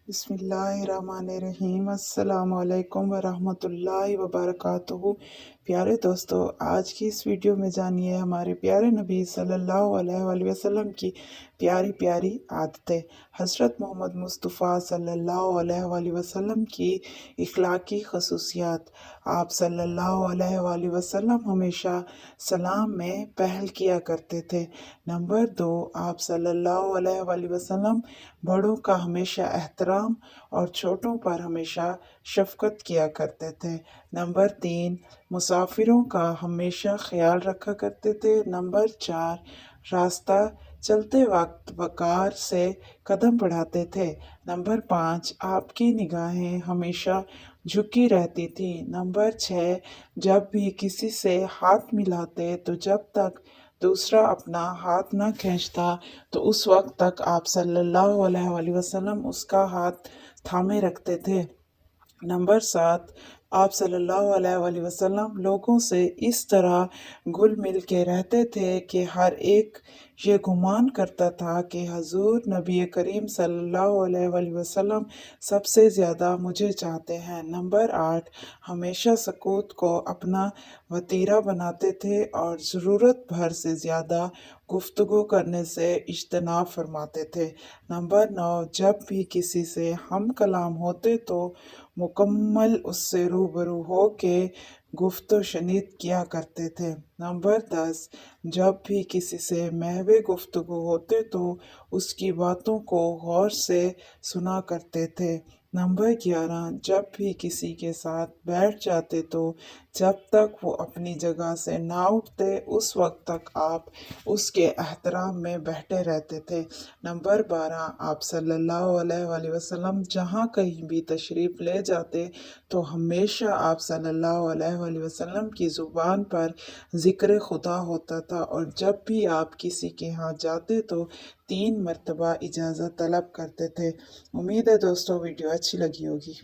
बिस्मिल्लाहिर्रहमानिर्रहीम। अस्सलाम वालेकुम वरहमतुल्लाहि वबरकातुहू। प्यारे दोस्तों, आज की इस वीडियो में जानिए हमारे प्यारे नबी सल्लल्लाहु अलैहि वसल्लम की प्यारी प्यारी आदतें। हज़रत मोहम्मद मुस्तफ़ा सल्लल्लाहु अलैहि वसल्लम की इखलाकी खसूसियात। आप सल्लल्लाहु अलैहि वसल्लम हमेशा सलाम में पहल किया करते थे। नंबर 2, आप सल्लल्लाहु अलैहि वसल्लम बड़ों का हमेशा एहतराम और छोटों पर हमेशा शफकत किया करते थे। नंबर 3, मुसाफिरों का हमेशा ख्याल रखा करते थे। नंबर 4, रास्ता चलते वक्त वक़ार से कदम बढ़ाते थे। नंबर 5, आपकी निगाहें हमेशा झुकी रहती थी। नंबर 6, जब भी किसी से हाथ मिलाते तो जब तक दूसरा अपना हाथ न खींचता तो उस वक्त तक आप सल्लल्लाहु अलैहि वसल्लम उसका हाथ थामे रखते थे। नंबर 7, आप सल्लल्लाहु अलैहि वसल्लम लोगों से इस तरह घुल मिल के रहते थे कि हर एक ये गुमान करता था कि हजूर नबी करीम सल्लल्लाहु अलैहि वसल्लम सबसे ज़्यादा मुझे चाहते हैं। नंबर 8, हमेशा सकूत को अपना वतीरा बनाते थे और ज़रूरत भर से ज़्यादा गुफ्तगू करने से इज्तनाब फरमाते थे। नंबर 9, जब भी किसी से हम कलाम होते तो मुकम्मल उससे रूबरू हो के गुफ्तो शनीद किया करते थे। नंबर 10, जब भी किसी से महवे गुफ्तगू होते तो उसकी बातों को गौर से सुना करते थे। नंबर 11, जब भी किसी के साथ बैठ जाते तो जब तक वो अपनी जगह से ना उठते उस वक्त तक आप उसके एहतराम में बैठे रहते थे। नंबर 12, आप सल्लल्लाहु अलैहि वसल्लम जहाँ कहीं भी तशरीफ़ ले जाते तो हमेशा आप सल्लल्लाहु अलैहि वसल्लम की ज़ुबान पर ज़िक्र खुदा होता था और जब भी आप किसी के यहाँ जाते तो 3 मरतबा इजाज़त तलब करते थे। उम्मीद है दोस्तों वीडियो अच्छी लगी होगी।